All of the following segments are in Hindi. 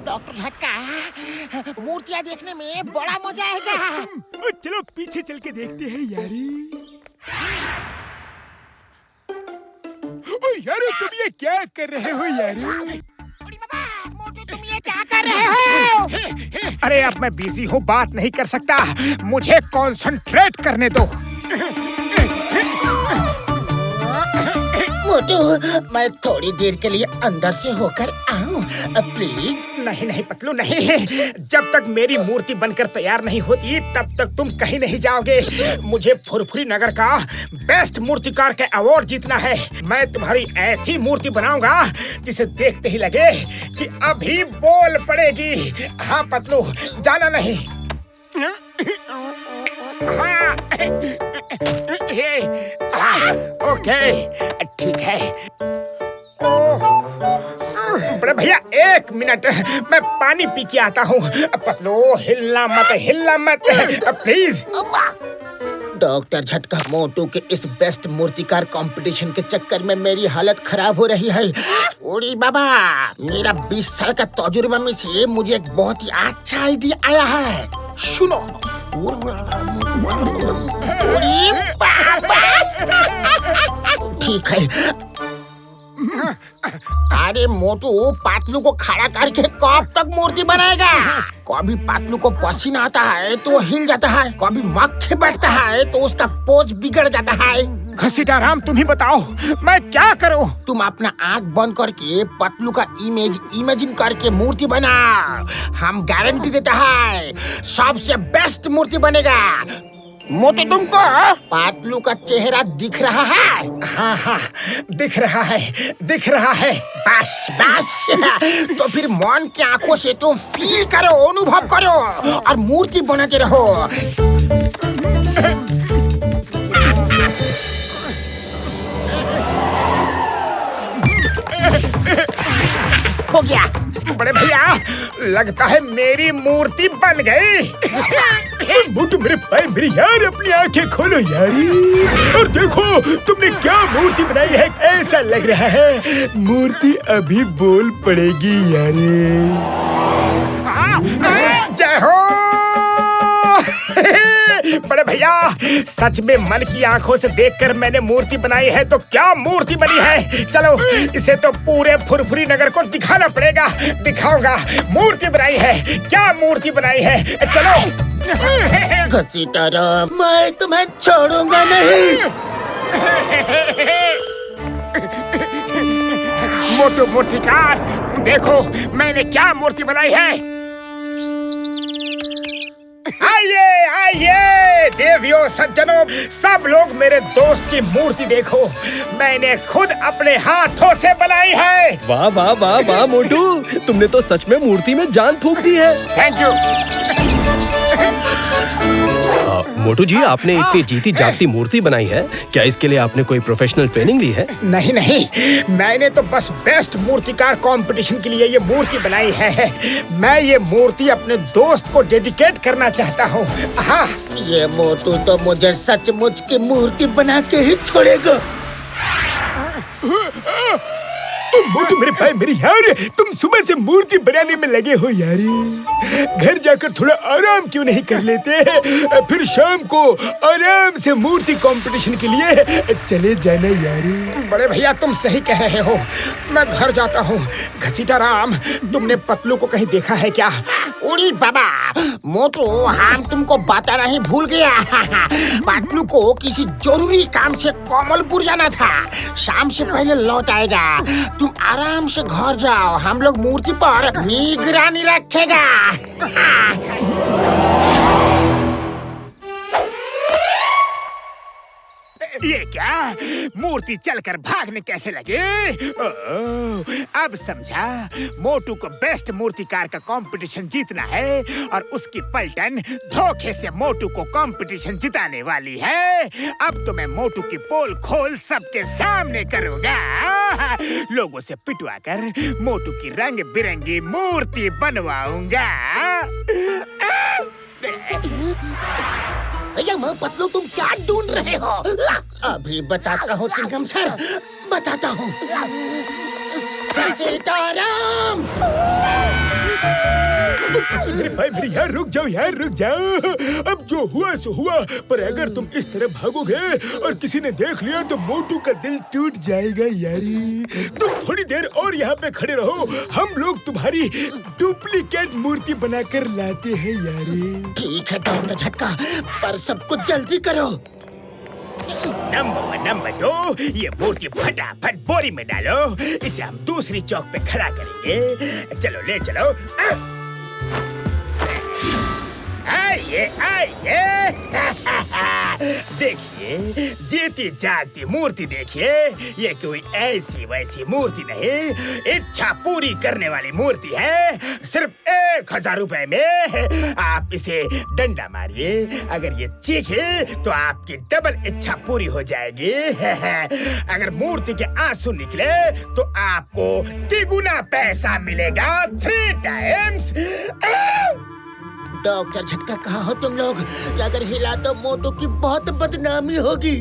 डॉक्टर झटका, मूर्तियाँ देखने में बड़ा मजा आएगा। चलो पीछे चल के देखते हैं यारी। ओ यारी, तुम ये क्या कर रहे हो यारी? मोटू, तुम ये क्या कर रहे हो? अरे अब मैं बिजी हूँ, बात नहीं कर सकता, मुझे कंसंट्रेट करने दो। मोटू, मैं थोड़ी देर के लिए अंदर से होकर आऊं प्लीज? नहीं नहीं पतलू नहीं, जब तक मेरी मूर्ति बनकर तैयार नहीं होती तब तक तुम कहीं नहीं जाओगे। मुझे फुरफुरी नगर का बेस्ट मूर्तिकार का अवार्ड जीतना है। मैं तुम्हारी ऐसी मूर्ति बनाऊंगा जिसे देखते ही लगे कि अभी बोल पड़ेगी। हाँ पतलू, जाना नहीं। हाँ ओके ठीक है। बड़े भैया एक मिनट, मैं पानी पी के आता हूँ। पतलू हिलना मत प्लीज। डॉक्टर झटका, मोटू के इस बेस्ट मूर्तिकार कंपटीशन के चक्कर में मेरी हालत खराब हो रही है। ओड़ी बाबा, मेरा 20 साल का तजुर्बा में से मुझे एक बहुत ही अच्छा आइडिया आया है, सुनो। ओड़ी बाबा, ठीक है। अरे मोटू, पातलू को खड़ा करके कब तक मूर्ति बनाएगा? कभी पातलू को पसीना आता है तो वो हिल जाता है, कभी मक्खी बैठता है तो उसका पोज बिगड़ जाता है। घसीटाराम, तुम ही बताओ मैं क्या करूं? तुम अपना आँख बंद करके पतलू का इमेजिन करके मूर्ति बना। हम गारंटी देता है सबसे बेस्ट मूर्ति बनेगा। मोटू, तुमको पातलू का चेहरा दिख रहा है? हाँ दिख रहा है। बस तो फिर मन की आंखों से तुम फील करो, अनुभव करो और मूर्ति बनाते रहो। हो गया। बड़े भैया, लगता है मेरी मूर्ति बन गई। मोटू मेरे भाई, मेरी यार अपनी आंखें खोलो यारी और देखो तुमने क्या मूर्ति बनाई है। ऐसा लग रहा है मूर्ति अभी बोल पड़ेगी यारी। जय हो। बड़े भैया, सच में मन की आंखों से देखकर मैंने मूर्ति बनाई है। तो क्या मूर्ति बनी है? चलो इसे तो पूरे फुरफुरी नगर को दिखाना पड़ेगा। दिखाऊंगा मूर्ति बनाई है, क्या मूर्ति बनाई है। चलो। घसीटाराम, मैं तुम्हें छोड़ूंगा नहीं। मोटू मूर्तिकार, देखो मैंने क्या मूर्ति बनाई है। आइए देवियों सज्जनों, सब लोग मेरे दोस्त की मूर्ति देखो, मैंने खुद अपने हाथों से बनाई है। वाह वाह वाह वाह मोटू, तुमने तो सच में मूर्ति में जान फूंक दी है। Thank you. मोटू जी, आपने इतनी जीती जागती मूर्ति बनाई है, क्या इसके लिए आपने कोई प्रोफेशनल ट्रेनिंग ली है? नहीं, मैंने तो बस बेस्ट मूर्तिकार कंपटीशन के लिए ये मूर्ति बनाई है। मैं ये मूर्ति अपने दोस्त को डेडिकेट करना चाहता हूँ। हाँ, ये मोटू तो मुझे सचमुच की मूर्ति बना के ही छोड़ेगा। मोटू मेरे भाई, मेरी यार, तुम सुबह से मूर्ति बनाने में लगे हो यारी। घर जाकर थोड़ा आराम क्यों नहीं कर लेते? फिर शाम को आराम से मूर्ति कंपटीशन के लिए चले जाना यारी। बड़े भैया, तुम सही कह रहे हो, मैं घर जाता हूँ। घसीटाराम, तुमने पतलू को कहीं देखा है क्या? उड़ी बाबा, मोटू हम तुमको बताना ही भूल गया। पतलू को किसी जरूरी काम से कमलपुर जाना था, शाम से पहले लौट आएगा। तुम आराम से घर जाओ, हम लोग मूर्ति पर निगरानी रखेगा। ये क्या, मूर्ति चलकर भागने कैसे लगे? अब समझा, मोटू को बेस्ट मूर्तिकार का कंपटीशन जीतना है और उसकी पलटन धोखे से मोटू को कंपटीशन जिताने वाली है। अब तो मैं मोटू की पोल खोल सबके सामने करूंगा। लोगों से पिटवाकर मोटू की रंग बिरंगी मूर्ति बनवाऊंगा। पतलू, तुम क्या ढूंढ रहे हो? अभी बताता हूँ चिंगम सर, बताता हूँ। घसीटाराम! मेरे भाई मेरे यार रुक जाओ। अब जो हुआ सो हुआ, पर अगर तुम इस तरह भागोगे और किसी ने देख लिया तो मोटू का दिल टूट जाएगा यारी। तुम थोड़ी देर और यहाँ पे खड़े रहो, हम लोग तुम्हारी डुप्लीकेट मूर्ति बनाकर लाते हैं यारी। ठीक है डॉक्टर झटका, पर सब कुछ जल्दी करो। नंबर 2, ये मूर्ति फटाफट बोरी में डालो। इसे हम दूसरी चौक पे खड़ा करेंगे। चलो ले चलो। आइए। देखिए, जीती जागती मूर्ति देखिए। ये कोई ऐसी वैसी मूर्ति नहीं, इच्छा पूरी करने वाली मूर्ति है। सिर्फ 1000 रुपए में आप इसे डंडा मारिए। अगर ये चीखे तो आपकी डबल इच्छा पूरी हो जाएगी। अगर मूर्ति के आंसू निकले तो आपको 3 गुना पैसा मिलेगा, 3 टाइम्स। डॉक्टर झटका कहाँ हो तुम लोग? अगर हिला तो मोटू की बहुत बदनामी होगी।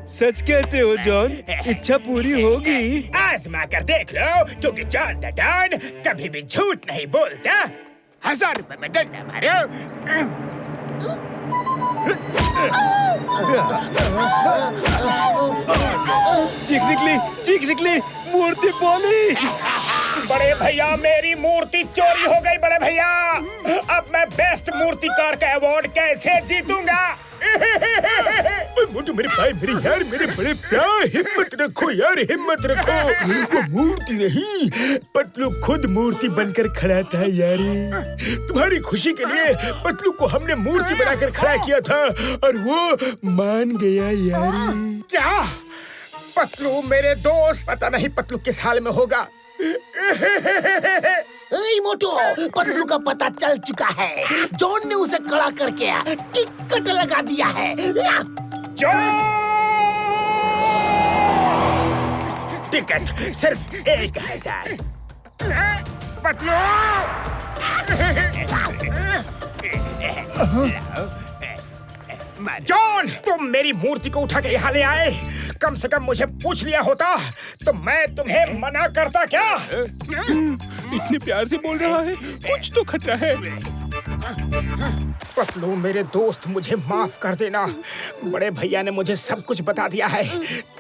सच कहते हो जॉन, इच्छा पूरी होगी। आजमा कर देख लो, क्योंकि जॉन द डॉन कभी भी झूठ नहीं बोलता। 1000 रुपए में डंडा मारो। चीख निकली, मूर्ति बोली। बड़े भैया, मेरी मूर्ति चोरी हो गई बड़े भैया। अब मैं बेस्ट मूर्तिकार का अवार्ड कैसे जीतूंगा? मोटू मेरे भाई मेरे यार मेरे बड़े प्यार, हिम्मत रखो यार, हिम्मत रखो। वो मूर्ति नहीं, पतलू खुद मूर्ति बनकर खड़ा था यारी। तुम्हारी खुशी के लिए पतलू को हमने मूर्ति बनाकर खड़ा किया था और वो मान गया यारी। क्या? पतलू मेरे दोस्त, पता नहीं पतलू किस हाल में होगा। मोटू, पतलू का पता चल चुका है। जॉन ने उसे खड़ा करके टिकट लगा दिया है। टिकट सिर्फ 1000। पतलू जॉन, तुम मेरी मूर्ति को उठा के यहाँ ले आए। कम से कम मुझे पूछ लिया होता तो मैं तुम्हें मना करता क्या? इतने प्यार से बोल रहा है, कुछ तो खतरा है। पतलू मेरे दोस्त, मुझे माफ कर देना। बड़े भैया ने मुझे सब कुछ बता दिया है।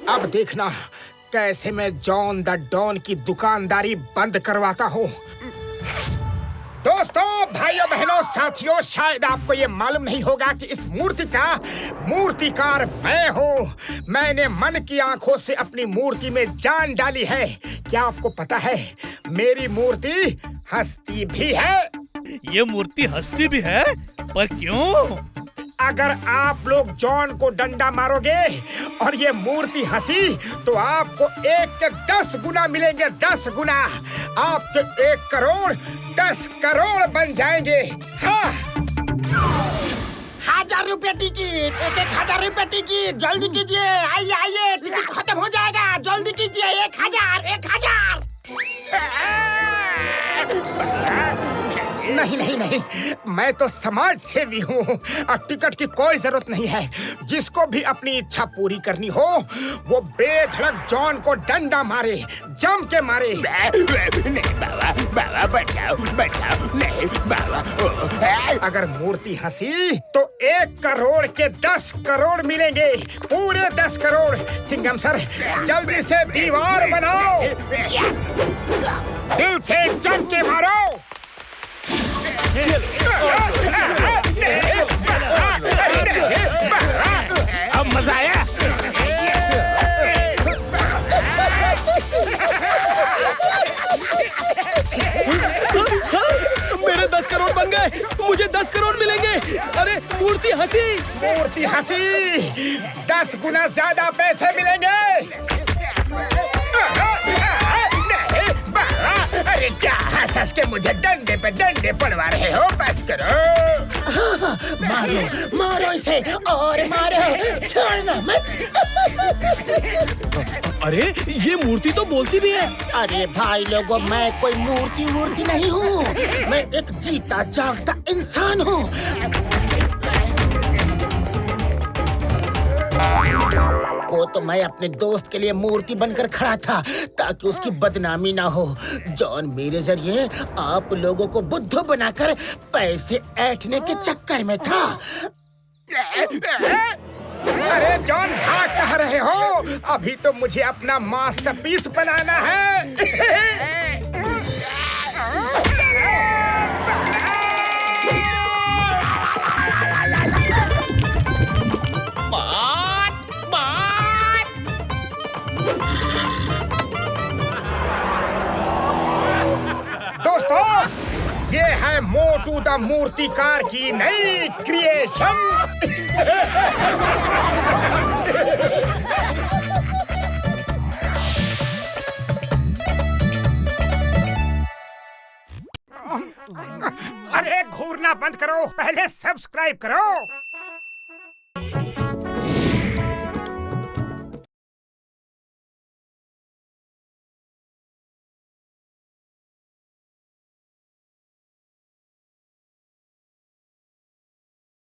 अब देखना कैसे मैं जॉन द डॉन की दुकानदारी बंद करवाता हूँ। दोस्तों, भाइयों बहनों साथियों, शायद आपको ये मालूम नहीं होगा कि इस मूर्ति का मूर्तिकार मैं हूँ। मैंने मन की आंखों से अपनी मूर्ति में जान डाली है। क्या आपको पता है, मेरी मूर्ति हंसती भी है। ये मूर्ति हंसती भी है, पर क्यों? अगर आप लोग जॉन को डंडा मारोगे और ये मूर्ति हंसी तो आपको 1 के 10 गुना मिलेंगे, 10 गुना। आपके 1 करोड़ 10 करोड़ बन जाएंगे। हाँ, 1000 रुपए टिकट, 1000 रुपए टिकट, जल्दी कीजिए। आइए, टिकट खत्म हो जाएगा, जल्दी कीजिए। 1000। नहीं, मैं तो समाज सेवी हूँ और टिकट की कोई जरूरत नहीं है। जिसको भी अपनी इच्छा पूरी करनी हो वो बेधड़क जॉन को डंडा मारे, जम के मारे। नहीं बाबा, बचाओ, नहीं बाबा। अगर मूर्ति हंसी तो 1 करोड़ के 10 करोड़ मिलेंगे, पूरे 10 करोड़। चिंगम सर, जल्दी से दीवार बनाओ, दिल से जम के मारो। अब मजा आया। मेरे 10 करोड़ बन गए, मुझे 10 करोड़ मिलेंगे। अरे मूर्ति हंसी, 10 गुना ज्यादा पैसे मिलेंगे। अरे क्या हंस के मुझे डंडे पे डंडे पड़वा रहे हो? बस करो। मारो इसे और मारो, छोड़ना मत। अरे ये मूर्ति तो बोलती भी है। अरे भाई लोगों, मैं कोई मूर्ति नहीं हूँ। मैं एक जीता जागता इंसान हूँ। वो तो मैं अपने दोस्त के लिए मूर्ति बनकर खड़ा था ताकि उसकी बदनामी ना हो। जॉन मेरे जरिए आप लोगों को बुद्धू बनाकर पैसे ऐंठने के चक्कर में था। अरे जॉन, भाग कहाँ रहे हो? अभी तो मुझे अपना मास्टरपीस बनाना है। दोस्तों, ये है मोटू द मूर्तिकार की नई क्रिएशन। अरे घूरना बंद करो, पहले सब्सक्राइब करो।